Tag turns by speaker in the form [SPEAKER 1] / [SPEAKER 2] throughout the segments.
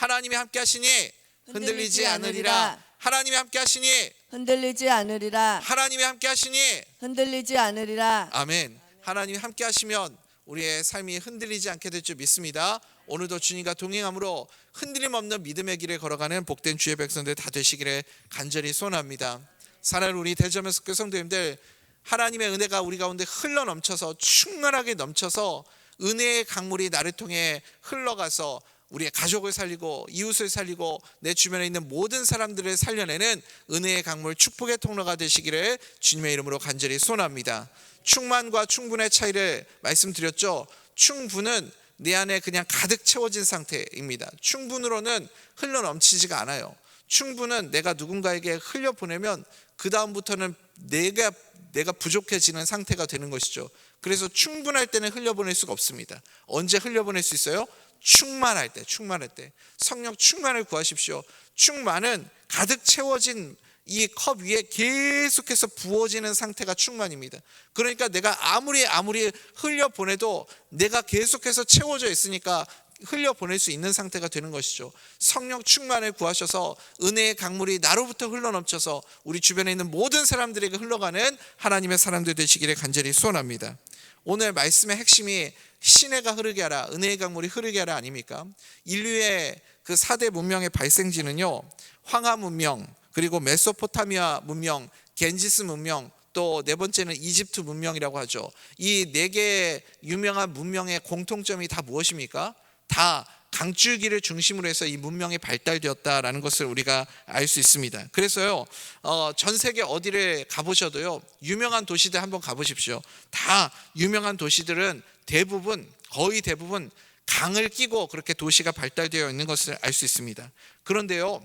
[SPEAKER 1] 하나님이 함께 하시니 흔들리지 않으리라. 하나님이 함께 하시니
[SPEAKER 2] 흔들리지 않으리라.
[SPEAKER 1] 하나님이 함께 하시니
[SPEAKER 2] 흔들리지 않으리라.
[SPEAKER 1] 아멘. 하나님이 함께 하시면 우리의 삶이 흔들리지 않게 될 줄 믿습니다. 오늘도 주님과 동행함으로 흔들림 없는 믿음의 길을 걸어가는 복된 주의 백성들 다 되시기를 간절히 소원합니다. 사랑하는 우리 대점의 속교 성도님들, 하나님의 은혜가 우리 가운데 흘러 넘쳐서 충만하게 넘쳐서 은혜의 강물이 나를 통해 흘러가서 우리의 가족을 살리고 이웃을 살리고 내 주변에 있는 모든 사람들을 살려내는 은혜의 강물, 축복의 통로가 되시기를 주님의 이름으로 간절히 소원합니다. 충만과 충분의 차이를 말씀드렸죠. 충분은 내 안에 그냥 가득 채워진 상태입니다. 충분으로는 흘러 넘치지가 않아요. 충분은 내가 누군가에게 흘려보내면 그 다음부터는 내가 부족해지는 상태가 되는 것이죠. 그래서 충분할 때는 흘려보낼 수가 없습니다. 언제 흘려보낼 수 있어요? 충만할 때. 성령 충만을 구하십시오. 충만은 가득 채워진 이 컵 위에 계속해서 부어지는 상태가 충만입니다. 그러니까 내가 아무리 흘려보내도 내가 계속해서 채워져 있으니까 흘려보낼 수 있는 상태가 되는 것이죠. 성령 충만을 구하셔서 은혜의 강물이 나로부터 흘러넘쳐서 우리 주변에 있는 모든 사람들에게 흘러가는 하나님의 사람들 되시기를 간절히 소원합니다. 오늘 말씀의 핵심이 시내가 흐르게 하라, 은혜의 강물이 흐르게 하라 아닙니까? 인류의 그 4대 문명의 발생지는요, 황하 문명, 그리고 메소포타미아 문명, 겐지스 문명, 또 네 번째는 이집트 문명이라고 하죠. 이 네 개의 유명한 문명의 공통점이 다 무엇입니까? 다 강줄기를 중심으로 해서 이 문명이 발달되었다라는 것을 우리가 알 수 있습니다. 그래서요, 전 세계 어디를 가보셔도요, 유명한 도시들 한번 가보십시오. 다 유명한 도시들은 거의 대부분 강을 끼고 그렇게 도시가 발달되어 있는 것을 알 수 있습니다. 그런데요,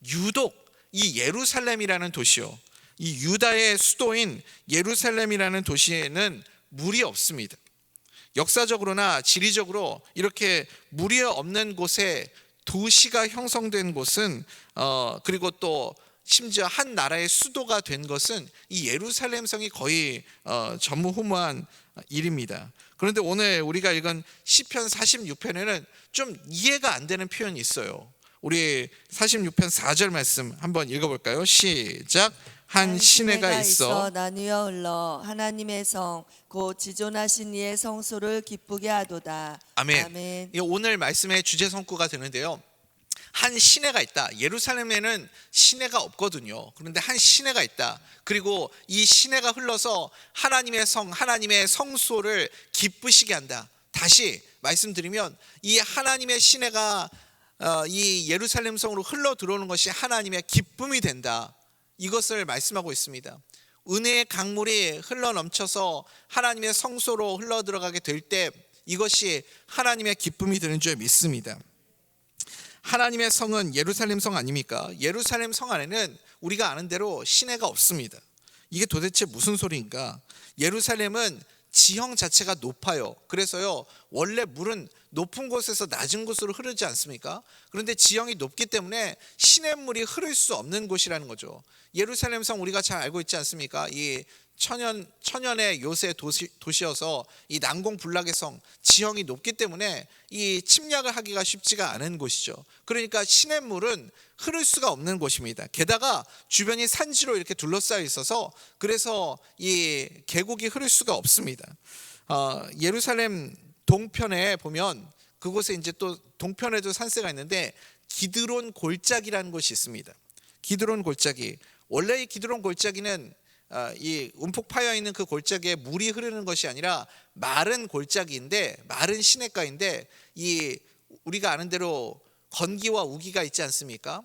[SPEAKER 1] 유독 이 예루살렘이라는 도시요, 이 유다의 수도인 예루살렘이라는 도시에는 물이 없습니다. 역사적으로나 지리적으로 이렇게 물이 없는 곳에 도시가 형성된 곳은 그리고 또 심지어 한 나라의 수도가 된 것은 이 예루살렘 성이 거의 전무후무한 일입니다. 그런데 오늘 우리가 읽은 시편 46편에는 좀 이해가 안 되는 표현이 있어요. 우리 46편 4절 말씀 한번 읽어볼까요? 시작. 한 시내가 있어
[SPEAKER 2] 나뉘어 흘러 하나님의 성 곧 지존하신 이의 성소를 기쁘게 하도다.
[SPEAKER 1] 아멘.
[SPEAKER 2] 아멘.
[SPEAKER 1] 이 오늘 말씀의 주제 성구가 되는데요, 한 시내가 있다. 예루살렘에는 시내가 없거든요. 그런데 한 시내가 있다. 그리고 이 시내가 흘러서 하나님의 성, 하나님의 성소를 기쁘시게 한다. 다시 말씀드리면 이 하나님의 시내가 이 예루살렘 성으로 흘러 들어오는 것이 하나님의 기쁨이 된다. 이것을 말씀하고 있습니다. 은혜의 강물이 흘러 넘쳐서 하나님의 성소로 흘러 들어가게 될 때 이것이 하나님의 기쁨이 되는 줄 믿습니다. 하나님의 성은 예루살렘 성 아닙니까? 예루살렘 성 안에는 우리가 아는 대로 시내가 없습니다. 이게 도대체 무슨 소리인가? 예루살렘은 지형 자체가 높아요. 그래서요, 원래 물은 높은 곳에서 낮은 곳으로 흐르지 않습니까? 그런데 지형이 높기 때문에 시냇물이 흐를 수 없는 곳이라는 거죠. 예루살렘 성 우리가 잘 알고 있지 않습니까? 이 천연의 요새 도시여서 이 난공불락의 성, 지형이 높기 때문에 이 침략을 하기가 쉽지가 않은 곳이죠. 그러니까 시냇물은 흐를 수가 없는 곳입니다. 게다가 주변이 산지로 이렇게 둘러싸여 있어서 그래서 이 계곡이 흐를 수가 없습니다. 예루살렘 동편에 보면 그곳에 이제 또 동편에도 산세가 있는데 기드론 골짜기라는 곳이 있습니다. 기드론 골짜기. 원래 이 기드론 골짜기는 이 움푹 파여 있는 그 골짜기에 물이 흐르는 것이 아니라 마른 골짜기인데, 마른 시냇가인데, 이 우리가 아는 대로 건기와 우기가 있지 않습니까?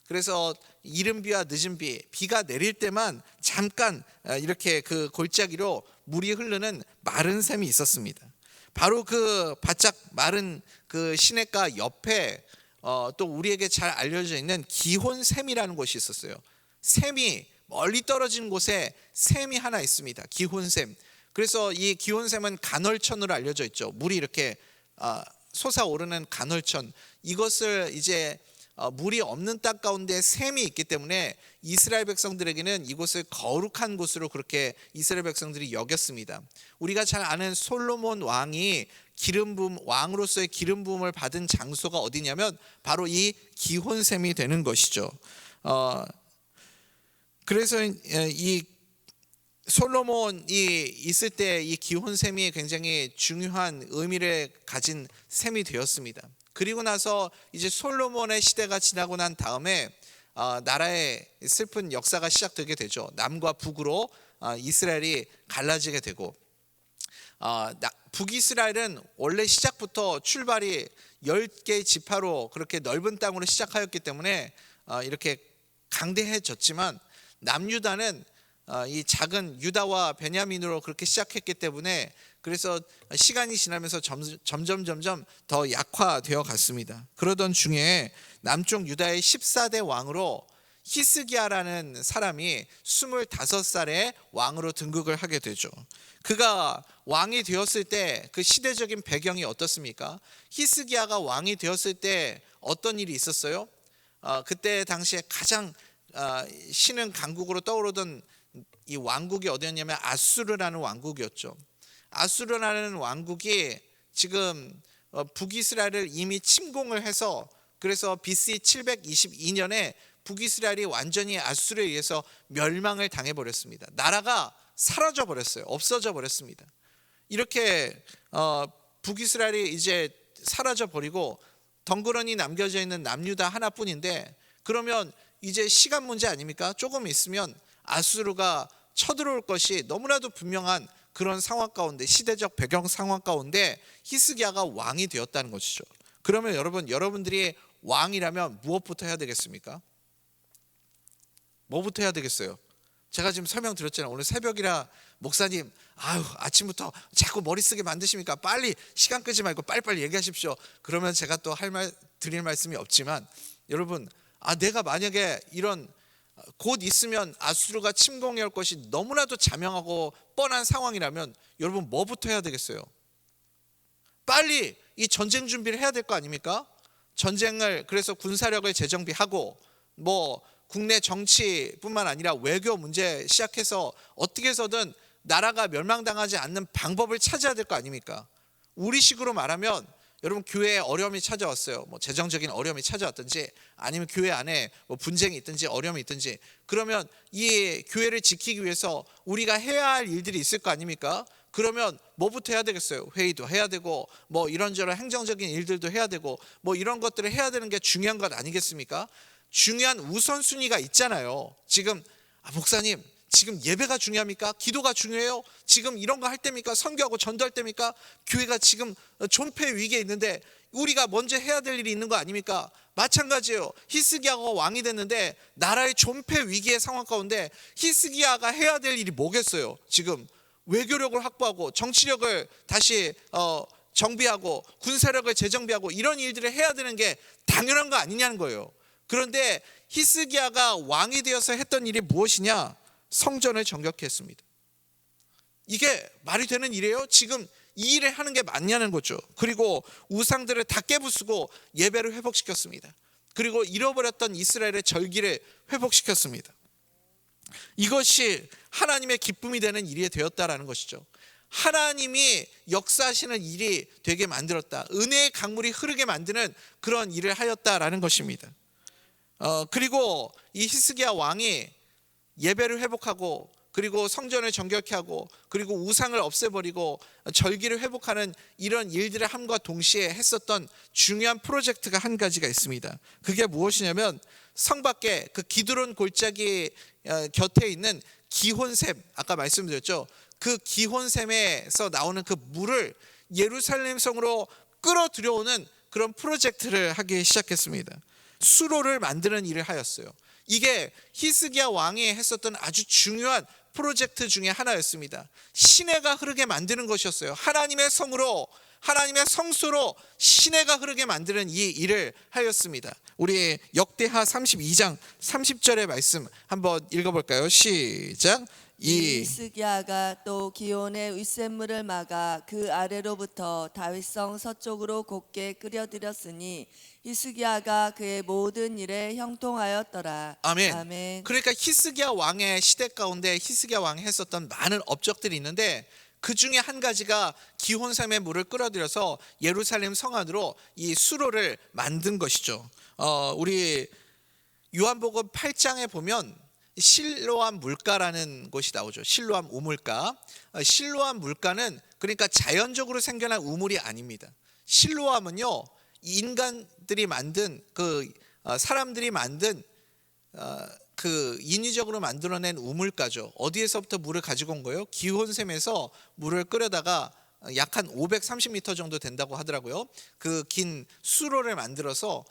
[SPEAKER 1] 그래서 이른 비와 늦은 비가 내릴 때만 잠깐 이렇게 그 골짜기로 물이 흐르는 마른 샘이 있었습니다. 바로 그 바짝 마른 그 시냇가 옆에 또 우리에게 잘 알려져 있는 기혼샘이라는 곳이 있었어요. 샘이 멀리 떨어진 곳에 샘이 하나 있습니다. 기혼샘. 그래서 이 기혼샘은 간헐천으로 알려져 있죠. 물이 이렇게 솟아오르는 간헐천. 이것을 이제 물이 없는 땅 가운데 샘이 있기 때문에 이스라엘 백성들에게는 이곳을 거룩한 곳으로 그렇게 이스라엘 백성들이 여겼습니다. 우리가 잘 아는 솔로몬 왕이 기름 부음, 왕으로서의 기름 부음을 받은 장소가 어디냐면 바로 이 기혼샘이 되는 것이죠. 그래서 이 솔로몬이 있을 때 이 기혼샘이 굉장히 중요한 의미를 가진 샘이 되었습니다. 그리고 나서 이제 솔로몬의 시대가 지나고 난 다음에 나라의 슬픈 역사가 시작되게 되죠. 남과 북으로 이스라엘이 갈라지게 되고, 북이스라엘은 원래 시작부터 출발이 10개의 지파로 그렇게 넓은 땅으로 시작하였기 때문에 이렇게 강대해졌지만, 남유다는 이 작은 유다와 베냐민으로 그렇게 시작했기 때문에 그래서 시간이 지나면서 점점 더 약화되어 갔습니다. 그러던 중에 남쪽 유다의 14대 왕으로 히스기야라는 사람이 25살에 왕으로 등극을 하게 되죠. 그가 왕이 되었을 때 그 시대적인 배경이 어떻습니까? 히스기야가 왕이 되었을 때 어떤 일이 있었어요? 그때 당시에 가장 신은 강국으로 떠오르던 이 왕국이 어디였냐면 아수르라는 왕국이었죠. 아수르라는 왕국이 지금 북이스라엘을 이미 침공을 해서, 그래서 BC 722년에 북이스라엘이 완전히 아수르에 의해서 멸망을 당해버렸습니다. 나라가 사라져 버렸어요. 없어져 버렸습니다. 이렇게 북이스라엘이 이제 사라져 버리고 덩그러니 남겨져 있는 남유다 하나뿐인데, 그러면 이제 시간 문제 아닙니까? 조금 있으면 아수르가 쳐들어올 것이 너무나도 분명한 그런 상황 가운데, 시대적 배경 상황 가운데 히스기야가 왕이 되었다는 것이죠. 그러면 여러분들이 왕이라면 무엇부터 해야 되겠습니까? 뭐부터 해야 되겠어요? 제가 지금 설명드렸잖아요. 오늘 새벽이라 목사님 아침부터 자꾸 머리 쓰게 만드십니까? 빨리 시간 끄지 말고 빨리빨리 얘기하십시오. 그러면 제가 또 드릴 말씀이 없지만, 여러분, 내가 만약에 이런 곧 있으면 아수르가 침공해 올 것이 너무나도 자명하고 뻔한 상황이라면 여러분 뭐부터 해야 되겠어요? 빨리 이 전쟁 준비를 해야 될 거 아닙니까? 전쟁을, 그래서 군사력을 재정비하고 국내 정치뿐만 아니라 외교 문제 시작해서 어떻게 해서든 나라가 멸망당하지 않는 방법을 찾아야 될 거 아닙니까? 우리식으로 말하면 여러분, 교회에 어려움이 찾아왔어요. 재정적인 어려움이 찾아왔든지, 아니면 교회 안에 분쟁이 있든지 어려움이 있든지, 그러면 이 교회를 지키기 위해서 우리가 해야 할 일들이 있을 거 아닙니까? 그러면 뭐부터 해야 되겠어요? 회의도 해야 되고, 이런저런 행정적인 일들도 해야 되고, 이런 것들을 해야 되는 게 중요한 것 아니겠습니까? 중요한 우선순위가 있잖아요. 지금 목사님, 지금 예배가 중요합니까? 기도가 중요해요? 지금 이런 거 할 때입니까? 선교하고 전도할 때입니까? 교회가 지금 존폐 위기에 있는데 우리가 먼저 해야 될 일이 있는 거 아닙니까? 마찬가지예요. 히스기야가 왕이 됐는데 나라의 존폐 위기의 상황 가운데 히스기야가 해야 될 일이 뭐겠어요? 지금 외교력을 확보하고 정치력을 다시 정비하고 군사력을 재정비하고 이런 일들을 해야 되는 게 당연한 거 아니냐는 거예요. 그런데 히스기야가 왕이 되어서 했던 일이 무엇이냐? 성전을 정결했습니다. 이게 말이 되는 일이에요? 지금 이 일을 하는 게 맞냐는 거죠. 그리고 우상들을 다 깨부수고 예배를 회복시켰습니다. 그리고 잃어버렸던 이스라엘의 절기를 회복시켰습니다. 이것이 하나님의 기쁨이 되는 일이 되었다라는 것이죠. 하나님이 역사하시는 일이 되게 만들었다. 은혜의 강물이 흐르게 만드는 그런 일을 하였다라는 것입니다. 그리고 이 히스기야 왕이 예배를 회복하고, 그리고 성전을 정결케 하고, 그리고 우상을 없애버리고 절기를 회복하는 이런 일들을 함과 동시에 했었던 중요한 프로젝트가 한 가지가 있습니다. 그게 무엇이냐면, 성 밖에 그 기드론 골짜기 곁에 있는 기혼샘, 아까 말씀드렸죠. 그 기혼샘에서 나오는 그 물을 예루살렘 성으로 끌어들여오는 그런 프로젝트를 하기 시작했습니다. 수로를 만드는 일을 하였어요. 이게 히스기야 왕이 했었던 아주 중요한 프로젝트 중에 하나였습니다. 시내가 흐르게 만드는 것이었어요. 하나님의 성으로, 하나님의 성소로 시내가 흐르게 만드는 이 일을 하였습니다. 우리 역대하 32장 30절의 말씀 한번 읽어볼까요? 시작. 이
[SPEAKER 2] 히스기야가 또 기온의 윗샘물을 막아 그 아래로부터 다윗성 서쪽으로 곱게 끌어들였으니 히스기야가 그의 모든 일에 형통하였더라.
[SPEAKER 1] 아멘.
[SPEAKER 2] 아멘.
[SPEAKER 1] 그러니까 히스기야 왕의 시대 가운데 히스기야 왕이 했었던 많은 업적들이 있는데 그 중에 한 가지가 기혼샘의 물을 끌어들여서 예루살렘 성 안으로 이 수로를 만든 것이죠. 우리 요한복음 8장에 보면 실로암 물가라는 곳이 나오죠. 실로암 우물가. 실로암 물가는 그러니까 자연적으로 생겨난 우물이 아닙니다. 실로암은요, 인간들이 만든 사람들이 만든 그 인위적으로 만들어낸 우물가죠. 어디에서부터 물을 가지고 온 거예요? 기혼샘에서 물을 끓여다가 약 한 530m 정도 된다고 하더라고요. 그 긴 수로를 만들어서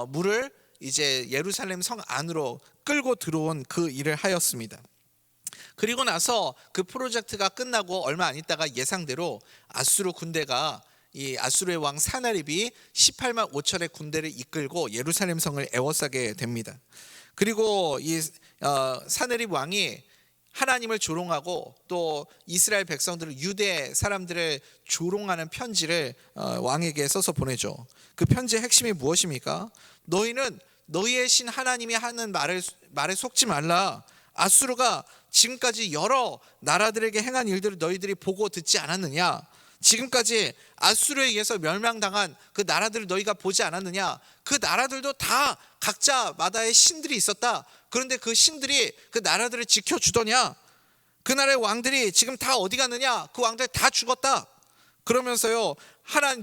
[SPEAKER 1] 물을 이제 예루살렘 성 안으로 끌고 들어온 그 일을 하였습니다. 그리고 나서 그 프로젝트가 끝나고 얼마 안 있다가 예상대로 아수르 군대가 이 아수르의 왕 사나립이 18만 5천의 군대를 이끌고 예루살렘 성을 에워싸게 됩니다. 그리고 이 사나립 왕이 하나님을 조롱하고 또 이스라엘 백성들을 유대 사람들을 조롱하는 편지를 왕에게 써서 보내죠. 그 편지의 핵심이 무엇입니까? 너희는 너희의 신 하나님이 하는 말에 속지 말라. 아수르가 지금까지 여러 나라들에게 행한 일들을 너희들이 보고 듣지 않았느냐? 지금까지 아수르에 의해서 멸망당한 그 나라들을 너희가 보지 않았느냐? 그 나라들도 다 각자마다의 신들이 있었다. 그런데 그 신들이 그 나라들을 지켜주더냐? 그 나라의 왕들이 지금 다 어디 갔느냐? 그 왕들 다 죽었다. 그러면서요,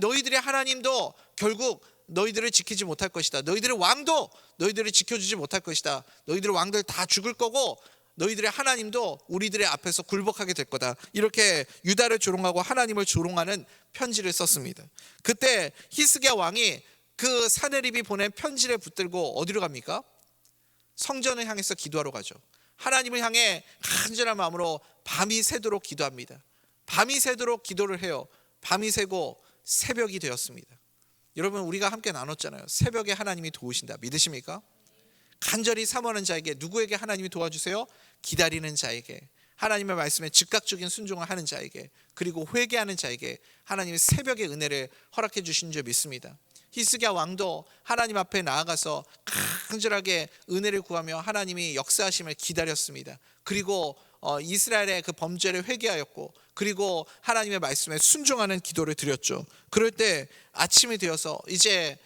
[SPEAKER 1] 너희들의 하나님도 결국 너희들을 지키지 못할 것이다. 너희들의 왕도 너희들을 지켜주지 못할 것이다. 너희들의 왕들 다 죽을 거고 너희들의 하나님도 우리들의 앞에서 굴복하게 될 거다. 이렇게 유다를 조롱하고 하나님을 조롱하는 편지를 썼습니다. 그때 히스기야 왕이 그 사네립이 보낸 편지를 붙들고 어디로 갑니까? 성전을 향해서 기도하러 가죠. 하나님을 향해 간절한 마음으로 밤이 새도록 기도합니다. 밤이 새도록 기도를 해요. 밤이 새고 새벽이 되었습니다. 여러분, 우리가 함께 나눴잖아요. 새벽에 하나님이 도우신다. 믿으십니까? 간절히 사모하는 자에게, 누구에게 하나님이 도와주세요? 기다리는 자에게, 하나님의 말씀에 즉각적인 순종을 하는 자에게, 그리고 회개하는 자에게 하나님의 새벽의 은혜를 허락해 주신 줄 믿습니다. 히스기야 왕도 하나님 앞에 나아가서 간절하게 은혜를 구하며 하나님이 역사하심을 기다렸습니다. 그리고 이스라엘의 그 범죄를 회개하였고, 그리고 하나님의 말씀에 순종하는 기도를 드렸죠. 그럴 때 아침이 되어서 이제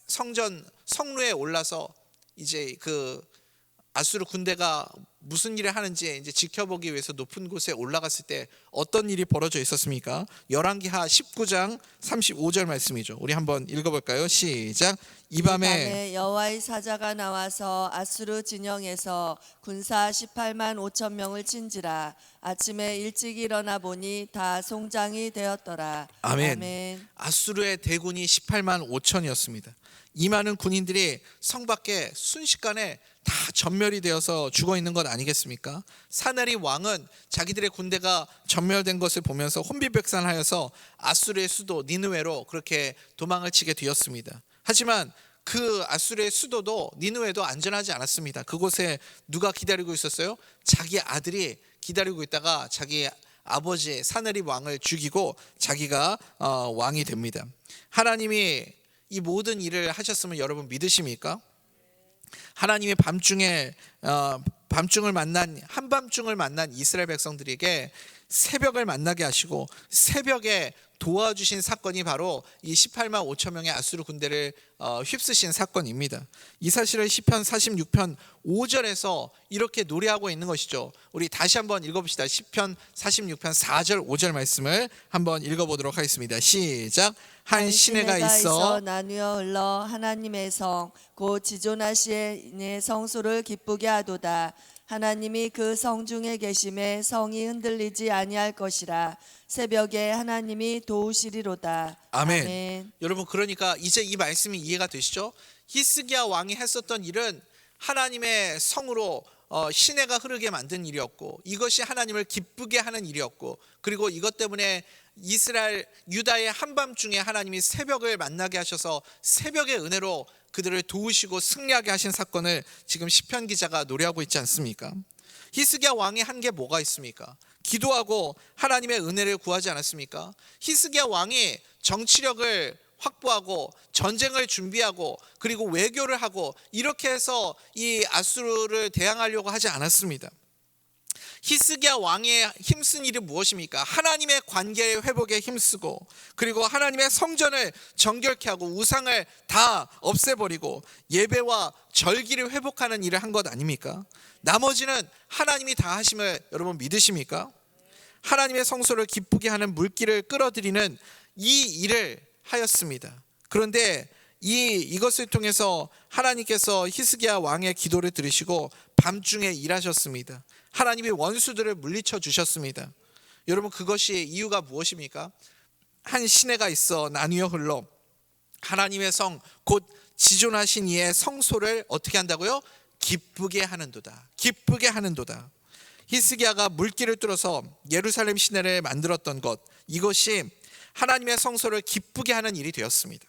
[SPEAKER 1] 성전 성루에 올라서 이제 그 아수르 군대가 무슨 일을 하는지 이제 지켜보기 위해서 높은 곳에 올라갔을 때 어떤 일이 벌어져 있었습니까? 열왕기하 19장 35절 말씀이죠. 우리 한번 읽어볼까요? 시작. 이 밤에
[SPEAKER 2] 여호와의 사자가 나와서 아수르 진영에서 군사 18만 5천 명을 친지라. 아침에 일찍 일어나 보니 다 송장이 되었더라.
[SPEAKER 1] 아멘.
[SPEAKER 2] 아멘.
[SPEAKER 1] 아수르의 대군이 18만 5천이었습니다. 이 많은 군인들이 성 밖에 순식간에 다 전멸이 되어서 죽어 있는 것 아니겠습니까? 사나립 왕은 자기들의 군대가 전멸된 것을 보면서 혼비백산하여서 아수르의 수도 니느웨로 그렇게 도망을 치게 되었습니다. 하지만 그 아수르의 수도도 니느웨도 안전하지 않았습니다. 그곳에 누가 기다리고 있었어요? 자기 아들이 기다리고 있다가 자기 아버지 사나립 왕을 죽이고 자기가 왕이 됩니다. 하나님이 이 모든 일을 하셨으면 여러분 믿으십니까? 하나님의 한밤중을 만난 이스라엘 백성들에게 새벽을 만나게 하시고 새벽에 도와주신 사건이 바로 이 18만 5천 명의 아수르 군대를 휩쓰신 사건입니다. 이 사실을 시편 46편 5절에서 이렇게 노래하고 있는 것이죠. 우리 다시 한번 읽어봅시다. 시편 46편 4절 5절 말씀을 한번 읽어보도록 하겠습니다. 시작. 한 시내가 있어
[SPEAKER 2] 나누어 흘러 하나님의 성 곧 지존하시의 성소를 기쁘게 하도다. 하나님이 그 성 중에 계심에 성이 흔들리지 아니할 것이라. 새벽에 하나님이 도우시리로다.
[SPEAKER 1] 아멘.
[SPEAKER 2] 아멘.
[SPEAKER 1] 여러분, 그러니까 이제 이 말씀이 이해가 되시죠? 히스기야 왕이 했었던 일은 하나님의 성으로 시내가 흐르게 만든 일이었고, 이것이 하나님을 기쁘게 하는 일이었고, 그리고 이것 때문에 이스라엘 유다의 한밤중에 하나님이 새벽을 만나게 하셔서 새벽의 은혜로 그들을 도우시고 승리하게 하신 사건을 지금 시편 기자가 노래하고 있지 않습니까? 히스기야 왕이 한 게 뭐가 있습니까? 기도하고 하나님의 은혜를 구하지 않았습니까? 히스기야 왕이 정치력을 확보하고 전쟁을 준비하고 그리고 외교를 하고 이렇게 해서 이 아수르를 대항하려고 하지 않았습니다. 히스기야 왕의 힘쓴 일이 무엇입니까? 하나님의 관계의 회복에 힘쓰고 그리고 하나님의 성전을 정결케 하고 우상을 다 없애버리고 예배와 절기를 회복하는 일을 한 것 아닙니까? 나머지는 하나님이 다 하심을 여러분 믿으십니까? 하나님의 성소를 기쁘게 하는 물기를 끌어들이는 이 일을 하였습니다. 그런데 이것을 통해서 하나님께서 히스기야 왕의 기도를 들으시고 밤중에 일하셨습니다. 하나님이 원수들을 물리쳐 주셨습니다. 여러분, 그것이 이유가 무엇입니까? 한 시내가 있어 나뉘어 흘러 하나님의 성 곧 지존하신 이의 성소를 어떻게 한다고요? 기쁘게 하는도다. 기쁘게 하는도다. 히스기야가 물길을 뚫어서 예루살렘 시내를 만들었던 것, 이것이 하나님의 성소를 기쁘게 하는 일이 되었습니다.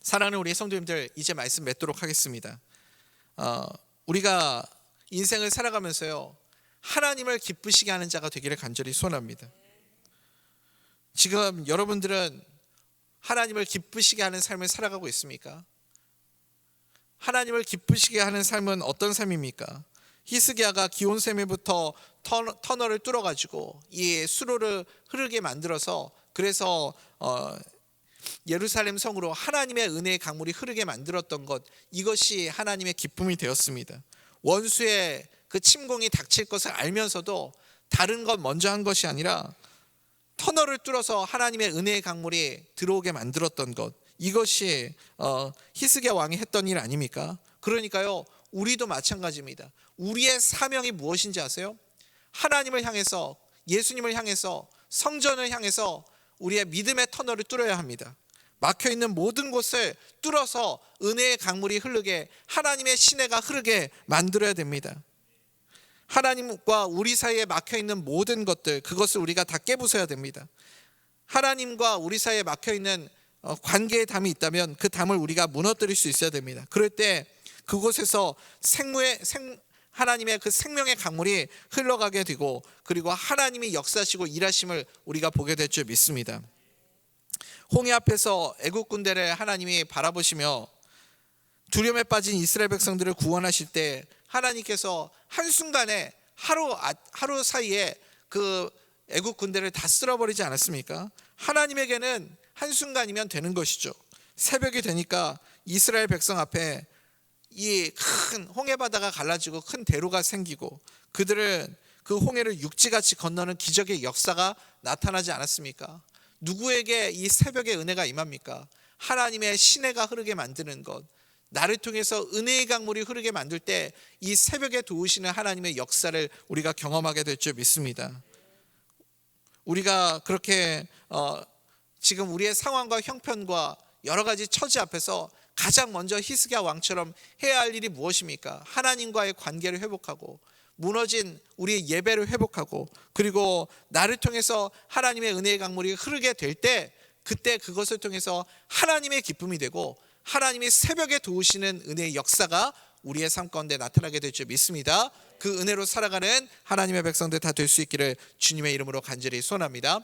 [SPEAKER 1] 사랑하는 우리 성도님들, 이제 말씀 맺도록 하겠습니다. 우리가 인생을 살아가면서요, 하나님을 기쁘시게 하는 자가 되기를 간절히 소원합니다. 지금 여러분들은 하나님을 기쁘시게 하는 삶을 살아가고 있습니까? 하나님을 기쁘시게 하는 삶은 어떤 삶입니까? 히스기야가 기온세밀부터 터널을 뚫어가지고 이 수로를 흐르게 만들어서 그래서 예루살렘 성으로 하나님의 은혜의 강물이 흐르게 만들었던 것, 이것이 하나님의 기쁨이 되었습니다. 원수의 그 침공이 닥칠 것을 알면서도 다른 것 먼저 한 것이 아니라 터널을 뚫어서 하나님의 은혜의 강물이 들어오게 만들었던 것, 이것이 히스기야 왕이 했던 일 아닙니까? 그러니까요, 우리도 마찬가지입니다. 우리의 사명이 무엇인지 아세요? 하나님을 향해서, 예수님을 향해서, 성전을 향해서 우리의 믿음의 터널을 뚫어야 합니다. 막혀있는 모든 곳을 뚫어서 은혜의 강물이 흐르게, 하나님의 시내가 흐르게 만들어야 됩니다. 하나님과 우리 사이에 막혀있는 모든 것들, 그것을 우리가 다 깨부숴야 됩니다. 하나님과 우리 사이에 막혀있는 관계의 담이 있다면 그 담을 우리가 무너뜨릴 수 있어야 됩니다. 그럴 때 그곳에서 하나님의 그 생명의 강물이 흘러가게 되고, 그리고 하나님이 역사하시고 일하심을 우리가 보게 될 줄 믿습니다. 홍해 앞에서 애국 군대를 하나님이 바라보시며 두려움에 빠진 이스라엘 백성들을 구원하실 때 하나님께서 한순간에 하루 사이에 그 애국 군대를 다 쓸어버리지 않았습니까? 하나님에게는 한순간이면 되는 것이죠. 새벽이 되니까 이스라엘 백성 앞에 이 큰 홍해 바다가 갈라지고 큰 대로가 생기고 그들은 그 홍해를 육지같이 건너는 기적의 역사가 나타나지 않았습니까? 누구에게 이 새벽의 은혜가 임합니까? 하나님의 시내가 흐르게 만드는 것, 나를 통해서 은혜의 강물이 흐르게 만들 때 이 새벽에 도우시는 하나님의 역사를 우리가 경험하게 될 줄 믿습니다. 우리가 그렇게 지금 우리의 상황과 형편과 여러 가지 처지 앞에서 가장 먼저 히스기야 왕처럼 해야 할 일이 무엇입니까? 하나님과의 관계를 회복하고 무너진 우리의 예배를 회복하고 그리고 나를 통해서 하나님의 은혜의 강물이 흐르게 될 때 그때 그것을 통해서 하나님의 기쁨이 되고 하나님이 새벽에 도우시는 은혜의 역사가 우리의 삶 가운데 나타나게 될 줄 믿습니다. 그 은혜로 살아가는 하나님의 백성들 다 될 수 있기를 주님의 이름으로 간절히 소원합니다.